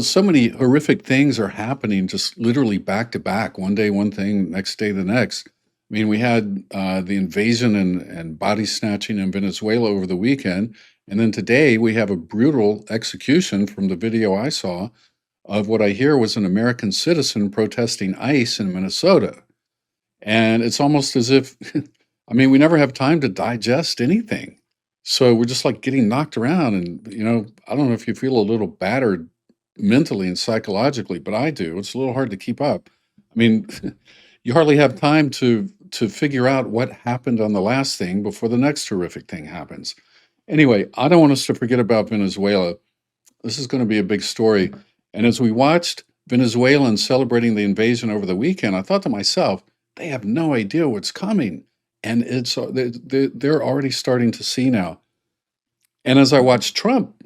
So many horrific things are happening just literally back to back. One day, one thing, next day, the next. I mean, we had the invasion and body snatching in Venezuela over the weekend. And then today we have a brutal execution from the video I saw of what I hear was an American citizen protesting ICE in Minnesota. And it's almost as if, I mean, we never have time to digest anything. So we're just like getting knocked around. And, I don't know if you feel a little battered mentally and psychologically, but I do. It's a little hard to keep up. I mean, you hardly have time to figure out what happened on the last thing before the next horrific thing happens. Anyway, I don't want us to forget about Venezuela. This is going to be a big story. And as we watched Venezuelans celebrating the invasion over the weekend, I thought to myself, they have no idea what's coming. And they're already starting to see now. And as I watched Trump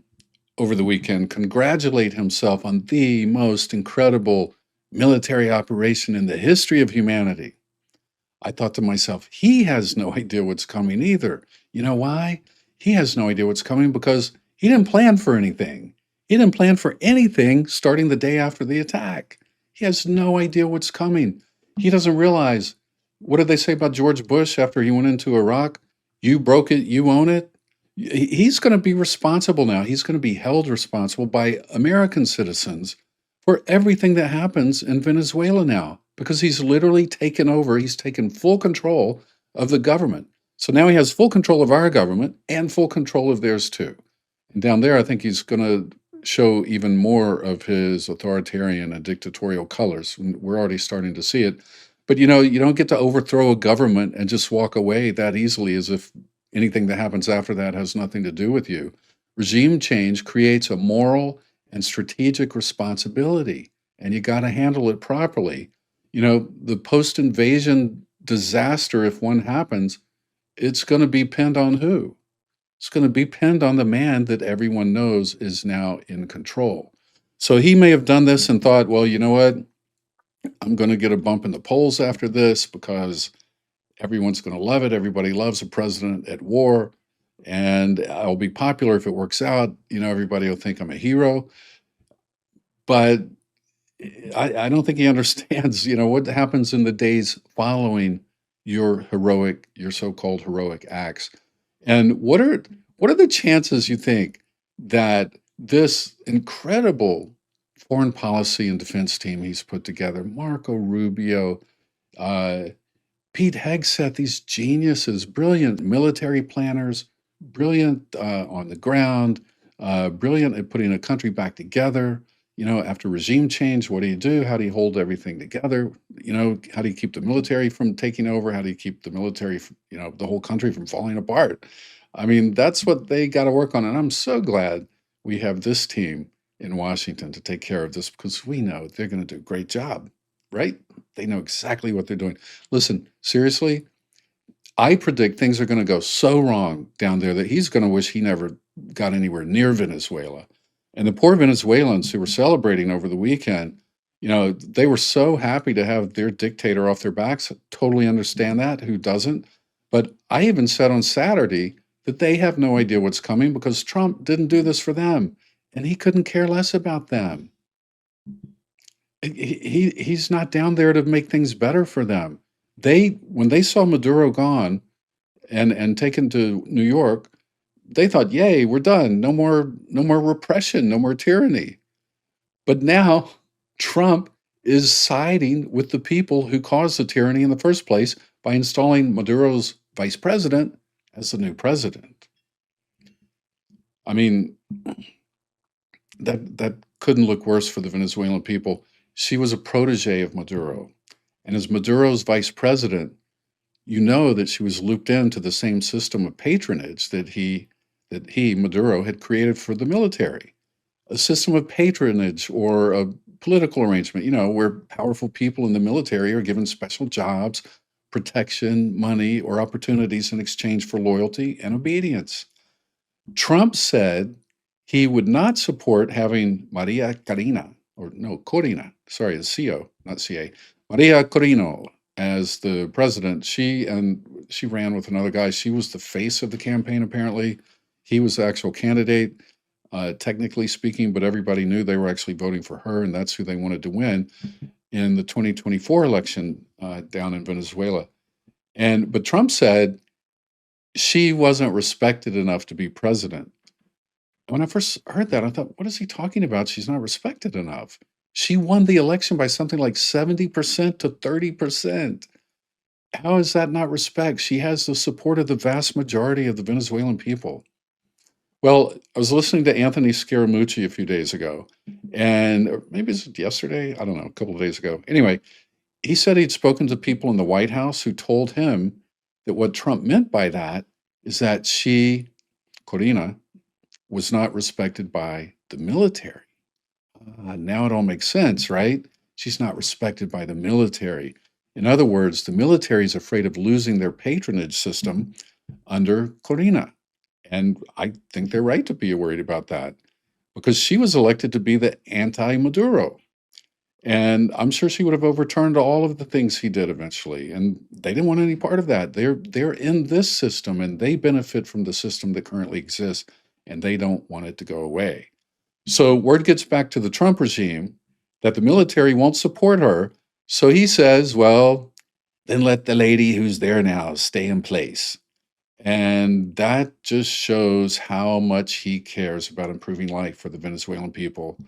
over the weekend congratulate himself on the most incredible military operation in the history of humanity, I thought to myself, he has no idea what's coming either. You know why? He has no idea what's coming because he didn't plan for anything. He didn't plan for anything starting the day after the attack. He has no idea what's coming. He doesn't realize, what did they say about George Bush after he went into Iraq? You broke it, you own it. He's going to be responsible now. He's going to be held responsible by American citizens for everything that happens in Venezuela now, because he's literally taken over. He's taken full control of the government. So now he has full control of our government and full control of theirs too. And down there, I think he's going to show even more of his authoritarian and dictatorial colors. We're already starting to see it. But you don't get to overthrow a government and just walk away that easily as if anything that happens after that has nothing to do with you. Regime change creates a moral and strategic responsibility, and you got to handle it properly. The post-invasion disaster, if one happens, it's going to be pinned on who? It's going to be pinned on the man that everyone knows is now in control. So he may have done this and thought, well, you know what? I'm going to get a bump in the polls after this because everyone's going to love it. Everybody loves a president at war. And I'll be popular if it works out. Everybody will think I'm a hero. But I don't think he understands, what happens in the days following your so-called heroic acts. And what are the chances you think that this incredible foreign policy and defense team he's put together, Marco Rubio, uh, Pete Hegseth, these geniuses, brilliant military planners, brilliant on the ground, brilliant at putting a country back together. After regime change, what do you do? How do you hold everything together? How do you keep the military from taking over? How do you keep the military, the whole country from falling apart? I mean, that's what they got to work on. And I'm so glad we have this team in Washington to take care of this because we know they're going to do a great job, right? They know exactly what they're doing. Listen, seriously, I predict things are going to go so wrong down there that he's going to wish he never got anywhere near Venezuela. And the poor Venezuelans who were celebrating over the weekend, they were so happy to have their dictator off their backs. Totally understand that. Who doesn't? But I even said on Saturday that they have no idea what's coming because Trump didn't do this for them and he couldn't care less about them. He's not down there to make things better for them. When they saw Maduro gone and taken to New York, they thought, "Yay, we're done. No more repression, no more tyranny." But now Trump is siding with the people who caused the tyranny in the first place by installing Maduro's vice president as the new president. I mean, that couldn't look worse for the Venezuelan people. She was a protege of Maduro. And as Maduro's vice president, you know that she was looped into the same system of patronage that Maduro, had created for the military. A system of patronage or a political arrangement, where powerful people in the military are given special jobs, protection, money, or opportunities in exchange for loyalty and obedience. Trump said he would not support having Maria Corina, sorry, it's CO, not CA, Maria Corina as the president. She ran with another guy. She was the face of the campaign, apparently. He was the actual candidate. technically speaking, but everybody knew they were actually voting for her, and that's who they wanted to win in the 2024 election down in Venezuela. But Trump said she wasn't respected enough to be president. When I first heard that, I thought, what is he talking about? She's not respected enough. She won the election by something like 70% to 30%. How is that not respect? She has the support of the vast majority of the Venezuelan people. Well, I was listening to Anthony Scaramucci a few days ago, and or maybe it's yesterday, I don't know, a couple of days ago. Anyway, he said he'd spoken to people in the White House who told him that what Trump meant by that is that she, Corina, was not respected by the military. Now it all makes sense, right? She's not respected by the military. In other words, the military is afraid of losing their patronage system under Corina. And I think they're right to be worried about that because she was elected to be the anti Maduro. And I'm sure she would have overturned all of the things he did eventually. And they didn't want any part of that. They're in this system and they benefit from the system that currently exists, and they don't want it to go away. So word gets back to the Trump regime that the military won't support her. So he says, well, then let the lady who's there now stay in place. And that just shows how much he cares about improving life for the Venezuelan people.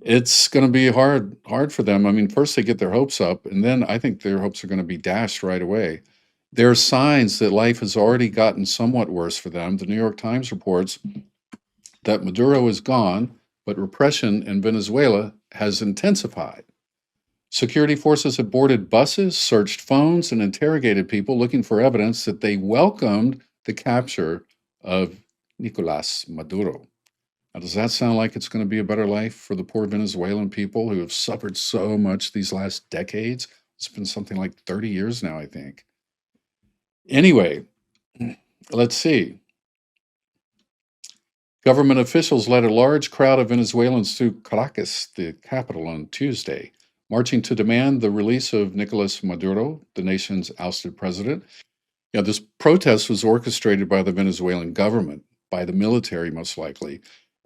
It's going to be hard for them. I mean, first they get their hopes up, and then I think their hopes are going to be dashed right away. There are signs that life has already gotten somewhat worse for them. The New York Times reports that Maduro is gone, but repression in Venezuela has intensified. Security forces have boarded buses, searched phones, and interrogated people looking for evidence that they welcomed the capture of Nicolás Maduro. Now, does that sound like it's going to be a better life for the poor Venezuelan people who have suffered so much these last decades? It's been something like 30 years now, I think. Anyway, let's see. Government officials led a large crowd of Venezuelans through Caracas, the capital, on Tuesday, marching to demand the release of Nicolás Maduro, the nation's ousted president. This protest was orchestrated by the Venezuelan government, by the military most likely,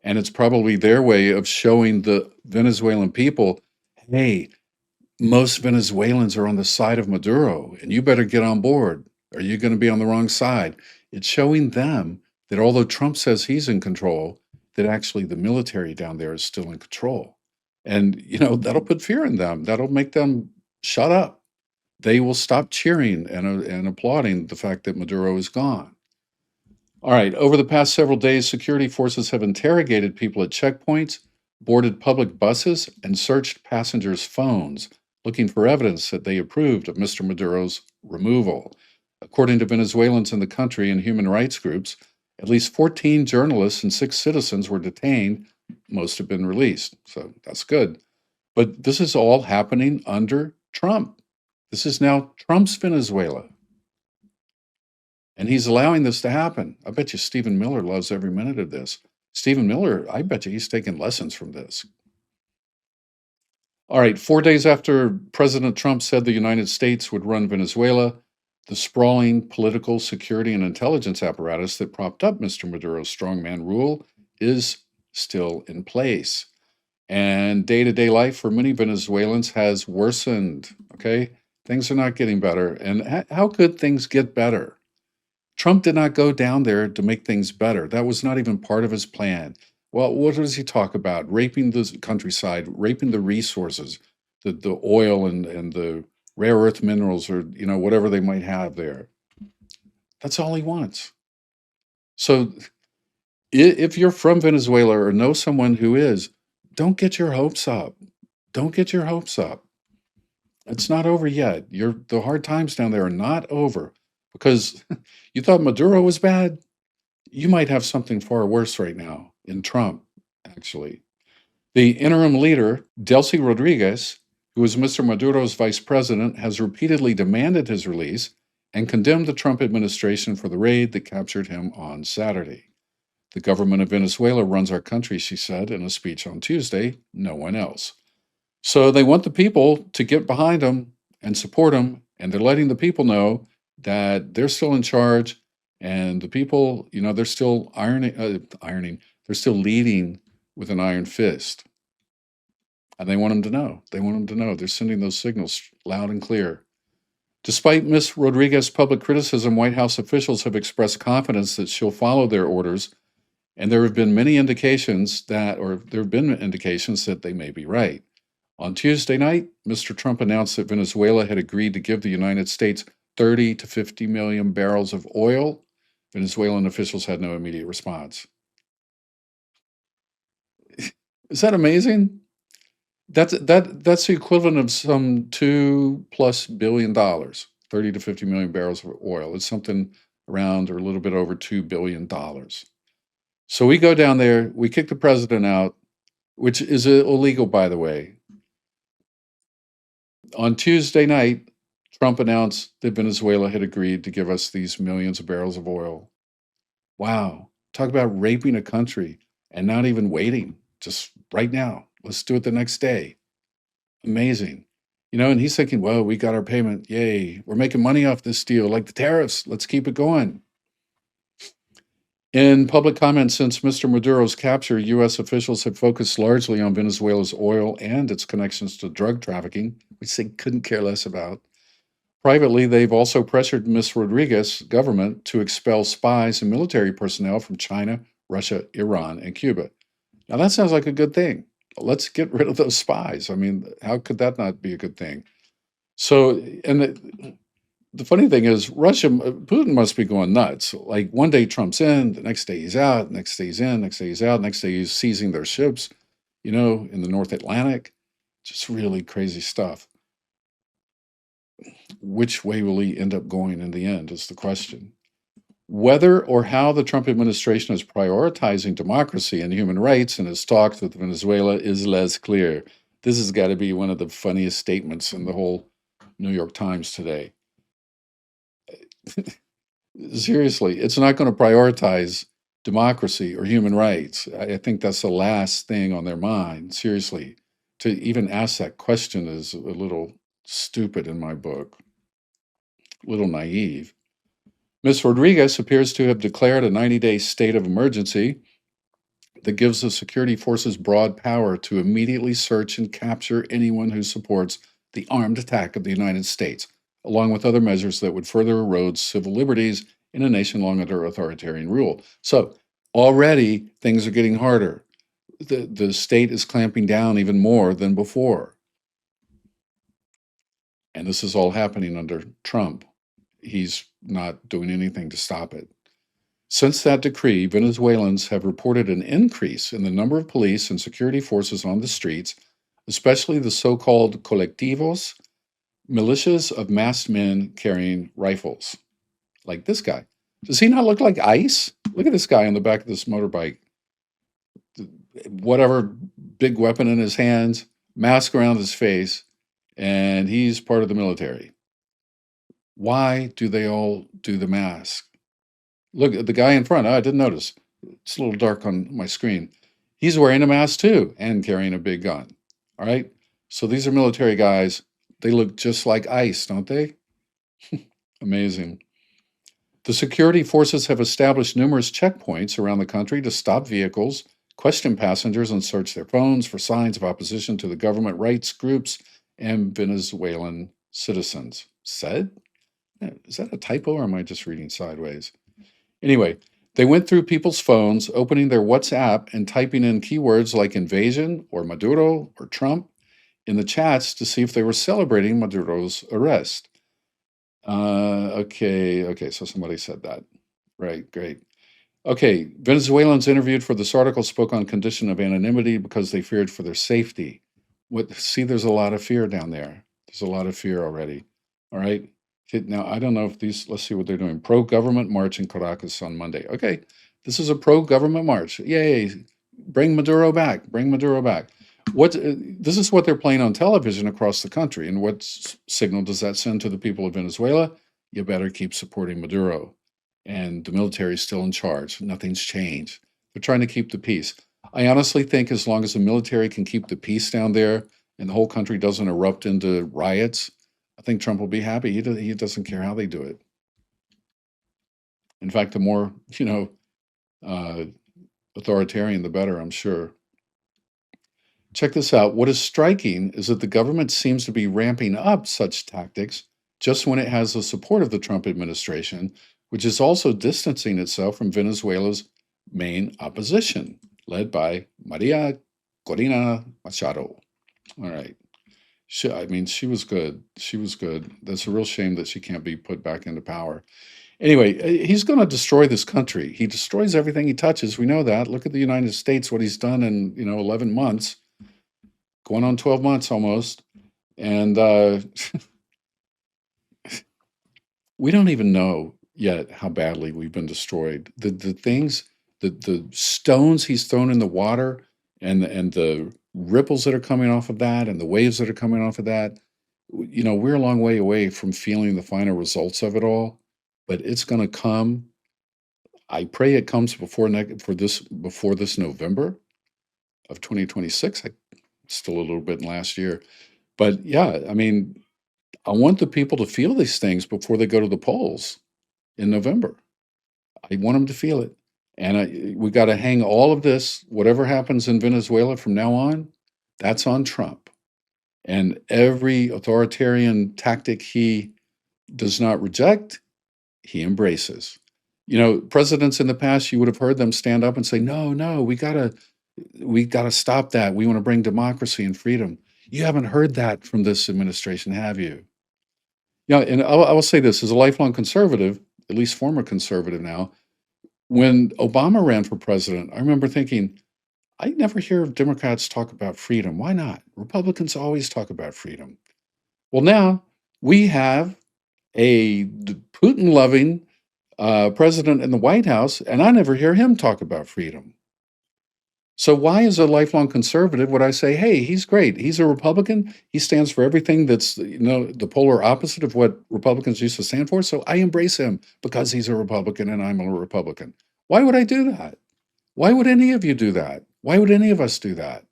and it's probably their way of showing the Venezuelan people, hey, most Venezuelans are on the side of Maduro, and you better get on board, or you're going to be on the wrong side. It's showing them that although Trump says he's in control, that actually the military down there is still in control. And, that'll put fear in them. That'll make them shut up. They will stop cheering and applauding the fact that Maduro is gone. All right, over the past several days, security forces have interrogated people at checkpoints, boarded public buses, and searched passengers' phones, looking for evidence that they approved of Mr. Maduro's removal. According to Venezuelans in the country and human rights groups, at least 14 journalists and 6 citizens were detained. Most have been released, so that's good. But this is all happening under Trump. This is now Trump's Venezuela. And he's allowing this to happen. I bet you Stephen Miller loves every minute of this. Stephen Miller, I bet you he's taking lessons from this. All right, 4 days after President Trump said the United States would run Venezuela, the sprawling political, security, and intelligence apparatus that propped up Mr. Maduro's strongman rule is still in place. And day-to-day life for many Venezuelans has worsened, okay? Things are not getting better. And how could things get better? Trump did not go down there to make things better. That was not even part of his plan. Well, what does he talk about? Raping the countryside, raping the resources, the oil and the rare earth minerals, or whatever they might have there. That's all he wants. So if you're from Venezuela or know someone who is, don't get your hopes up. Don't get your hopes up. It's not over yet. The hard times down there are not over because you thought Maduro was bad. You might have something far worse right now in Trump, actually. The interim leader, Delcy Rodriguez, who is Mr. Maduro's vice president, has repeatedly demanded his release and condemned the Trump administration for the raid that captured him on Saturday. The government of Venezuela runs our country, she said in a speech on Tuesday, no one else. So they want the people to get behind them and support them, and they're letting the people know that they're still in charge, and the people, they're still ironing, They're still leading with an iron fist. And they want them to know. They want them to know. They're sending those signals loud and clear. Despite Ms. Rodriguez's public criticism, White House officials have expressed confidence that she'll follow their orders, and there have been indications that they may be right. On Tuesday night, Mr. Trump announced that Venezuela had agreed to give the United States 30 to 50 million barrels of oil. Venezuelan officials had no immediate response. Is that amazing? That's the equivalent of some $2+ billion, 30 to 50 million barrels of oil. It's something around or a little bit over $2 billion. So we go down there, we kick the president out, which is illegal, by the way. On Tuesday night, Trump announced that Venezuela had agreed to give us these millions of barrels of oil. Wow. Talk about raping a country and not even waiting. Just right now. Let's do it the next day. Amazing. And he's thinking, well, we got our payment. Yay. We're making money off this deal, like the tariffs. Let's keep it going. In public comment since Mr. Maduro's capture, U.S. officials have focused largely on Venezuela's oil and its connections to drug trafficking, which they couldn't care less about. Privately, they've also pressured Ms. Rodriguez's government to expel spies and military personnel from China, Russia, Iran, and Cuba. Now, that sounds like a good thing. Let's get rid of those spies. I mean, how could that not be a good thing? So, and the funny thing is, Putin must be going nuts. Like one day Trump's in, the next day he's out, next day he's in, next day he's out, next day he's seizing their ships, in the North Atlantic. Just really crazy stuff. Which way will he end up going in the end is the question. Whether or how the Trump administration is prioritizing democracy and human rights in its talks with Venezuela is less clear. This has got to be one of the funniest statements in the whole New York Times today. Seriously, it's not going to prioritize democracy or human rights. I think that's the last thing on their mind. Seriously, to even ask that question is a little stupid in my book, a little naive. Ms. Rodriguez appears to have declared a 90-day state of emergency that gives the security forces broad power to immediately search and capture anyone who supports the armed attack of the United States, along with other measures that would further erode civil liberties in a nation long under authoritarian rule. So already things are getting harder. The state is clamping down even more than before. And this is all happening under Trump. He's not doing anything to stop it. Since that decree, Venezuelans have reported an increase in the number of police and security forces on the streets, especially the so-called colectivos, militias of masked men carrying rifles. Like this guy. Does he not look like ICE? Look at this guy on the back of this motorbike. Whatever big weapon in his hands, mask around his face, and he's part of the military. Why do they all do the mask? Look at the guy in front. I didn't notice. It's a little dark on my screen. He's wearing a mask too and carrying a big gun. All right. So these are military guys. They look just like ICE, don't they? Amazing. The security forces have established numerous checkpoints around the country to stop vehicles, question passengers, and search their phones for signs of opposition to the government rights groups and Venezuelan citizens. Said? Is that a typo or am I just reading sideways? Anyway, they went through people's phones, opening their WhatsApp and typing in keywords like invasion or Maduro or Trump in the chats to see if they were celebrating Maduro's arrest. Okay, so somebody said that. Right, great. Okay, Venezuelans interviewed for this article spoke on condition of anonymity because they feared for their safety. See, there's a lot of fear down there. There's a lot of fear already. All right. Now, I don't know if let's see what they're doing. Pro-government march in Caracas on Monday. Okay, this is a pro-government march. Yay, bring Maduro back, bring Maduro back. This is what they're playing on television across the country. And what signal does that send to the people of Venezuela? You better keep supporting Maduro. And the military is still in charge. Nothing's changed. They're trying to keep the peace. I honestly think as long as the military can keep the peace down there and the whole country doesn't erupt into riots, I think Trump will be happy. He doesn't care how they do it. In fact, the more, authoritarian, the better, I'm sure. Check this out. What is striking is that the government seems to be ramping up such tactics just when it has the support of the Trump administration, which is also distancing itself from Venezuela's main opposition, led by Maria Corina Machado. All right. I mean, she was good. She was good. That's a real shame that she can't be put back into power. Anyway, he's going to destroy this country. He destroys everything he touches. We know that. Look at the United States, what he's done in 11 months, going on 12 months almost, and we don't even know yet how badly we've been destroyed. The things, the stones he's thrown in the water, and the ripples that are coming off of that, and the waves that are coming off of that. We're a long way away from feeling the final results of it all, but it's going to come. I pray it comes before this November of 2026. Still a little bit in last year, but yeah, I mean, I want the people to feel these things before they go to the polls in November. I want them to feel it, and we got to hang all of this. Whatever happens in Venezuela from now on, that's on Trump, and every authoritarian tactic he does not reject, he embraces. Presidents in the past, you would have heard them stand up and say, "No, no, we gotta stop that. We want to bring democracy and freedom." You haven't heard that from this administration, have you? Yeah, and I will say this as a lifelong conservative, at least former conservative now. When Obama ran for president, I remember thinking, I never hear Democrats talk about freedom. Why not? Republicans always talk about freedom. Well, now we have a Putin loving president in the White House, and I never hear him talk about freedom. So why, as a lifelong conservative, would I say, "Hey, he's great. He's a Republican. He stands for everything that's the polar opposite of what Republicans used to stand for. So I embrace him because he's a Republican and I'm a Republican." Why would I do that? Why would any of you do that? Why would any of us do that?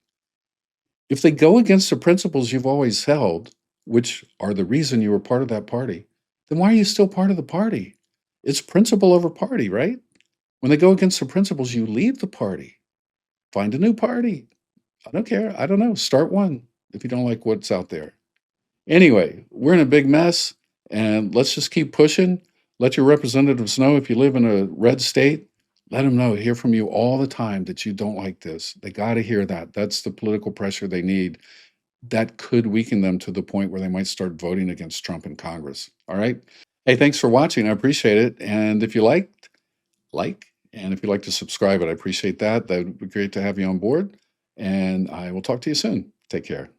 If they go against the principles you've always held, which are the reason you were part of that party, then why are you still part of the party? It's principle over party, right? When they go against the principles, you leave the party. Find a new party. I don't care. I don't know. Start one if you don't like what's out there. Anyway, we're in a big mess, and let's just keep pushing. Let your representatives know if you live in a red state. Let them know, hear from you all the time that you don't like this. They got to hear that. That's the political pressure they need. That could weaken them to the point where they might start voting against Trump in Congress. All right. Hey, thanks for watching. I appreciate it. And if you liked, and if you'd like to subscribe, I'd appreciate that. That would be great to have you on board. And I will talk to you soon. Take care.